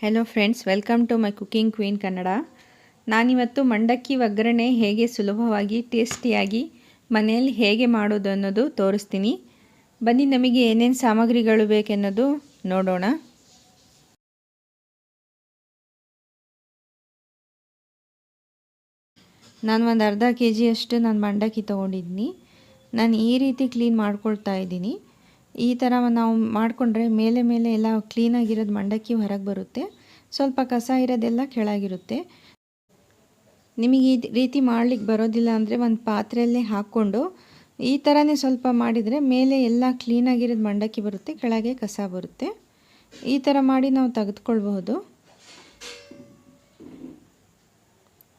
Hello friends, welcome to my cooking queen Kannada. ನಾನಿವತ್ತು ಮಂಡಕ್ಕಿ ಒಗ್ಗರಣೆ ಹೇಗೆ ಸುಲಭವಾಗಿ ಟೇಸ್ಟಿಯಾಗಿ ಮನೆಯಲ್ಲಿ ಹೇಗೆ ಮಾಡೋದು ಅನ್ನೋದು ತೋರಿಸ್ತೀನಿ. ಬನ್ನಿ, ನಮಗೆ ಏನೇನು ಸಾಮಗ್ರಿಗಳು ಬೇಕೆನ್ನೋದು ನೋಡೋಣ. ನಾನು ಒಂದು ಅರ್ಧ kg ಅಷ್ಟು ನಾನು ಮಂಡಕ್ಕಿ ತೊಗೊಂಡಿದ್ದೀನಿ. ನಾನು ಈ ರೀತಿ ಕ್ಲೀನ್ ಮಾಡ್ಕೊಳ್ತಾ ಇದ್ದೀನಿ. ಈ ಥರ ನಾವು ಮಾಡಿಕೊಂಡ್ರೆ ಮೇಲೆ ಮೇಲೆ ಎಲ್ಲ ಕ್ಲೀನಾಗಿರೋದು ಮಂಡಕ್ಕಿ ಹೊರಗೆ ಬರುತ್ತೆ, ಸ್ವಲ್ಪ ಕಸ ಇರೋದೆಲ್ಲ ಕೆಳಗಿರುತ್ತೆ. ನಿಮಗೆ ಈ ರೀತಿ ಮಾಡಲಿಕ್ಕೆ ಬರೋದಿಲ್ಲ ಅಂದರೆ ಒಂದು ಪಾತ್ರೆಯಲ್ಲೇ ಹಾಕ್ಕೊಂಡು ಈ ಥರನೇ ಸ್ವಲ್ಪ ಮಾಡಿದರೆ ಮೇಲೆ ಎಲ್ಲ ಕ್ಲೀನಾಗಿರೋದು ಮಂಡಕ್ಕಿ ಬರುತ್ತೆ, ಕೆಳಗೆ ಕಸ ಬರುತ್ತೆ. ಈ ಥರ ಮಾಡಿ ನಾವು ತೆಗೆದುಕೊಳ್ಬಹುದು.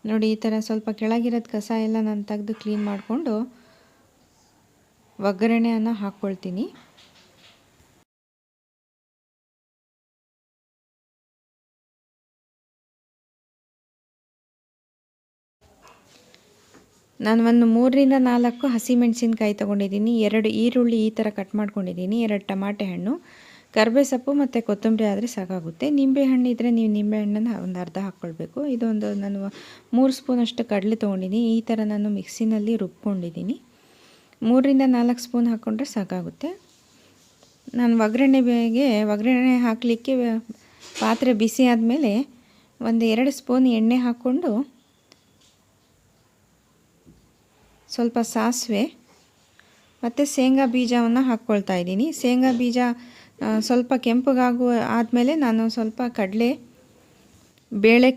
ನೋಡಿ, ಈ ಥರ ಸ್ವಲ್ಪ ಕೆಳಗಿರೋದು ಕಸ ಎಲ್ಲ ನಾನು ತೆಗೆದು ಕ್ಲೀನ್ ಮಾಡಿಕೊಂಡು ಒಗ್ಗರಣೆಯನ್ನು ಹಾಕ್ಕೊಳ್ತೀನಿ. ನಾನು ಒಂದು 3ರಿಂದ 4 ಹಸಿಮೆಣಸಿನ್ಕಾಯಿ ತೊಗೊಂಡಿದ್ದೀನಿ, 2 ಈರುಳ್ಳಿ ಈ ಥರ ಕಟ್ ಮಾಡ್ಕೊಂಡಿದ್ದೀನಿ, 2 ಟಮಾಟೆ ಹಣ್ಣು, ಕರಿಬೇವು ಸೊಪ್ಪು ಮತ್ತು ಕೊತ್ತಂಬರಿ ಆದರೆ ಸಾಕಾಗುತ್ತೆ. ನಿಂಬೆಹಣ್ಣು ಇದ್ದರೆ ನೀವು ನಿಂಬೆಹಣ್ಣನ್ನು ಒಂದು ಅರ್ಧ ಹಾಕ್ಕೊಳ್ಬೇಕು. ಇದೊಂದು ನಾನು 3 ಸ್ಪೂನಷ್ಟು ಕಡಲೆ ತೊಗೊಂಡಿದ್ದೀನಿ. ಈ ಥರ ನಾನು ಮಿಕ್ಸಿನಲ್ಲಿ ರುಬ್ಕೊಂಡಿದ್ದೀನಿ. 3ರಿಂದ 4 ಸ್ಪೂನ್ ಹಾಕ್ಕೊಂಡ್ರೆ ಸಾಕಾಗುತ್ತೆ. ನಾನು ಒಗ್ಗರಣೆ ಹಾಕಲಿಕ್ಕೆ ಪಾತ್ರೆ ಬಿಸಿ ಆದಮೇಲೆ ಒಂದು 2 ಸ್ಪೂನ್ ಎಣ್ಣೆ ಹಾಕ್ಕೊಂಡು ಸ್ವಲ್ಪ ಸಾಸಿವೆ ಮತ್ತು ಶೇಂಗಾ ಬೀಜವನ್ನು ಹಾಕ್ಕೊಳ್ತಾ ಇದ್ದೀನಿ. ಶೇಂಗಾ ಬೀಜ ಸ್ವಲ್ಪ ಆದಮೇಲೆ ನಾನು ಸ್ವಲ್ಪ ಕಡಲೆಬೇಳೆ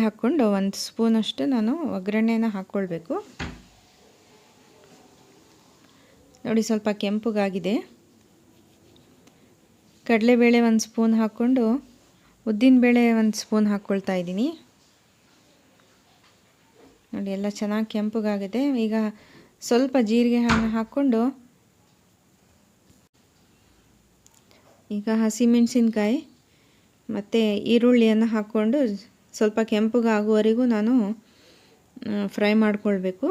ಹಾಕ್ಕೊಂಡು 1 ಸ್ಪೂನಷ್ಟು ನಾನು ಒಗ್ಗರಣೆನ ಹಾಕ್ಕೊಳ್ಬೇಕು. ನೋಡಿ, ಸ್ವಲ್ಪ ಕೆಂಪಗಾಗಿದೆ. ಕಡಲೆಬೇಳೆ 1 ಸ್ಪೂನ್ ಹಾಕ್ಕೊಂಡು ಉದ್ದಿನಬೇಳೆ 1 ಸ್ಪೂನ್ ಹಾಕ್ಕೊಳ್ತಾ ಇದ್ದೀನಿ. ನೋಡಿ, ಎಲ್ಲ ಚೆನ್ನಾಗಿ ಕೆಂಪಗಾಗಿದೆ. ಈಗ ಸ್ವಲ್ಪ ಜೀರಿಗೆ ಹಾಕ್ಕೊಂಡು ಈಗ ಹಸಿಮೆಣಸಿನ್ಕಾಯಿ ಮತ್ತು ಈರುಳ್ಳಿಯನ್ನು ಹಾಕ್ಕೊಂಡು ಸ್ವಲ್ಪ ಕೆಂಪಗಾಗುವವರೆಗೂ ನಾನು ಫ್ರೈ ಮಾಡಿಕೊಳ್ಬೇಕು.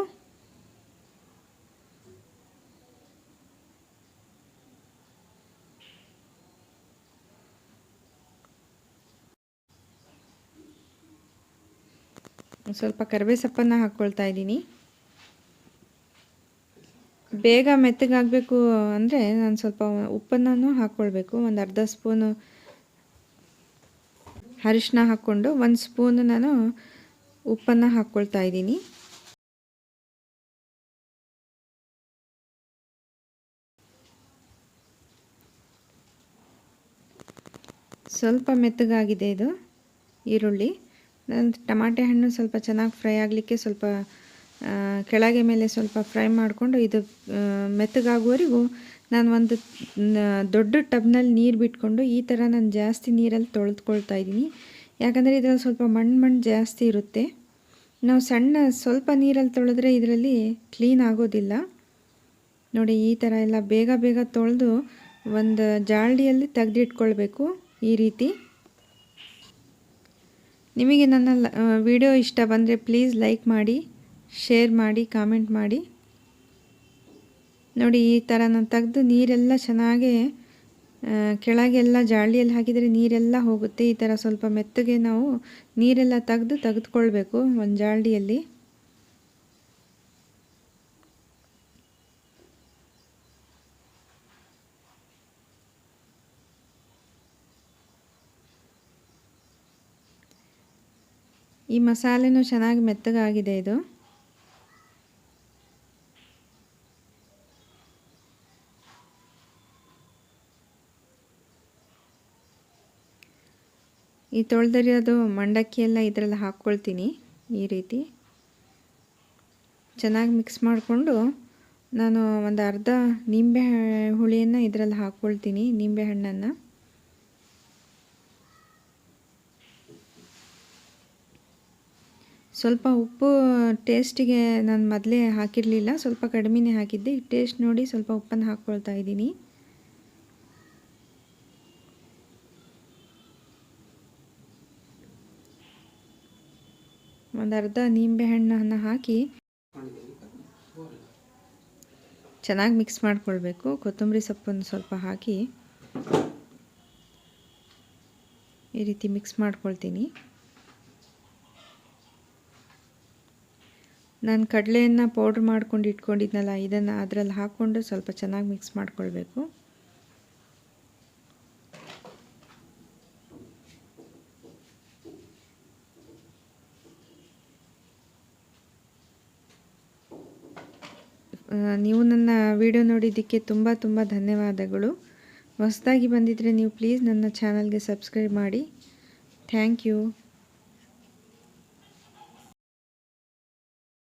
ಸ್ವಲ್ಪ ಕರಿಬೇವು ಸೊಪ್ಪನ್ನು ಹಾಕ್ಕೊಳ್ತಾ ಇದ್ದೀನಿ. ಬೇಗ ಮೆತ್ತಗಾಗಬೇಕು ಅಂದರೆ ನಾನು ಸ್ವಲ್ಪ ಉಪ್ಪನ್ನು ಹಾಕ್ಕೊಳ್ಬೇಕು. ಒಂದು ಅರ್ಧ ಸ್ಪೂನು ಅರಿಶಿನ ಹಾಕ್ಕೊಂಡು 1 ಸ್ಪೂನ್ ನಾನು ಉಪ್ಪನ್ನು ಹಾಕ್ಕೊಳ್ತಾ ಇದ್ದೀನಿ. ಸ್ವಲ್ಪ ಮೆತ್ತಗಾಗಿದೆ ಇದು ಈರುಳ್ಳಿ. ಟಮಾಟೆ ಹಣ್ಣು ಸ್ವಲ್ಪ ಚೆನ್ನಾಗಿ ಫ್ರೈ ಆಗಲಿಕ್ಕೆ ಸ್ವಲ್ಪ ಕೆಳಗೆ ಮೇಲೆ ಸ್ವಲ್ಪ ಫ್ರೈ ಮಾಡಿಕೊಂಡು ಇದು ಮೆತ್ತಗಾಗುವವರೆಗೂ ನಾನು ಒಂದು ದೊಡ್ಡ ಟಬ್ನಲ್ಲಿ ನೀರು ಬಿಟ್ಕೊಂಡು ಈ ಥರ ನಾನು ಜಾಸ್ತಿ ನೀರಲ್ಲಿ ತೊಳೆದುಕೊಳ್ತಾ ಇದ್ದೀನಿ. ಯಾಕಂದರೆ ಇದರಲ್ಲಿ ಸ್ವಲ್ಪ ಮಣ್ಣು ಜಾಸ್ತಿ ಇರುತ್ತೆ. ನಾವು ಸ್ವಲ್ಪ ನೀರಲ್ಲಿ ತೊಳೆದ್ರೆ ಇದರಲ್ಲಿ ಕ್ಲೀನ್ ಆಗೋದಿಲ್ಲ. ನೋಡಿ, ಈ ಥರ ಎಲ್ಲ ಬೇಗ ತೊಳೆದು ಒಂದು ಜಾಳ್ಡಿಯಲ್ಲಿ ತೆಗೆದಿಟ್ಕೊಳ್ಬೇಕು ಈ ರೀತಿ. ನಿಮಗೆ ನನ್ನ ವಿಡಿಯೋ ಇಷ್ಟ ಬಂದರೆ ಪ್ಲೀಸ್ ಲೈಕ್ ಮಾಡಿ, ಶೇರ್ ಮಾಡಿ, ಕಾಮೆಂಟ್ ಮಾಡಿ. ನೋಡಿ, ಈ ಥರ ನಾನು ತೆಗೆದು ನೀರೆಲ್ಲ ಚೆನ್ನಾಗಿ ಕೆಳಗೆಲ್ಲ ಜಾಳಿಯಲ್ಲಿ ಹಾಕಿದರೆ ನೀರೆಲ್ಲ ಹೋಗುತ್ತೆ. ಈ ಥರ ಸ್ವಲ್ಪ ಮೆತ್ತಗೆ ನಾವು ನೀರೆಲ್ಲ ತೆಗೆದುಕೊಳ್ಬೇಕು ಒಂದು ಜಾಳಿಯಲ್ಲಿ. ಈ ಮಸಾಲೆನೂ ಚೆನ್ನಾಗಿ ಮೆತ್ತಗಾಗಿದೆ ಇದು. ಈ ತೊಳೆದಿರೋದು ಮಂಡಕ್ಕಿ ಎಲ್ಲ ಇದರಲ್ಲಿ ಹಾಕ್ಕೊಳ್ತೀನಿ. ಈ ರೀತಿ ಚೆನ್ನಾಗಿ ಮಿಕ್ಸ್ ಮಾಡಿಕೊಂಡು ನಾನು ಒಂದು ಅರ್ಧ ನಿಂಬೆ ಹುಳಿಯನ್ನು ಇದರಲ್ಲಿ ಹಾಕ್ಕೊಳ್ತೀನಿ, ನಿಂಬೆ ಹಣ್ಣನ್ನು. ಸ್ವಲ್ಪ ಉಪ್ಪು ಟೇಸ್ಟಿಗೆ ನಾನು ಮೊದಲೇ ಹಾಕಿರಲಿಲ್ಲ, ಸ್ವಲ್ಪ ಕಡಿಮೆನೇ ಹಾಕಿದ್ದೆ. ಈ ಟೇಸ್ಟ್ ನೋಡಿ ಸ್ವಲ್ಪ ಉಪ್ಪನ್ನು ಹಾಕ್ಕೊಳ್ತಾ ಇದ್ದೀನಿ. ಒಂದು ಅರ್ಧ ನಿಂಬೆ ಹಣ್ಣನ್ನು ಹಾಕಿ ಚೆನ್ನಾಗಿ ಮಿಕ್ಸ್ ಮಾಡಿಕೊಳ್ಬೇಕು. ಕೊತ್ತಂಬರಿ ಸೊಪ್ಪನ್ನು ಸ್ವಲ್ಪ ಹಾಕಿ ಈ ರೀತಿ ಮಿಕ್ಸ್ ಮಾಡ್ಕೊಳ್ತೀನಿ. ನಾನು ಕಡಲೆಯನ್ನು ಪೌಡ್ರ್ ಮಾಡ್ಕೊಂಡು ಇಟ್ಕೊಂಡಿದ್ನಲ್ಲ, ಇದನ್ನು ಅದರಲ್ಲಿ ಹಾಕ್ಕೊಂಡು ಸ್ವಲ್ಪ ಚೆನ್ನಾಗಿ ಮಿಕ್ಸ್ ಮಾಡ್ಕೊಳ್ಬೇಕು. ನೀವು ನನ್ನ ವಿಡಿಯೋ ನೋಡಿದ್ದಕ್ಕೆ ತುಂಬ ಧನ್ಯವಾದಗಳು. ಹೊಸದಾಗಿ ಬಂದಿದ್ದರೆ ನೀವು ಪ್ಲೀಸ್ ನನ್ನ ಚಾನಲ್ಗೆ ಸಬ್ಸ್ಕ್ರೈಬ್ ಮಾಡಿ. Thank you.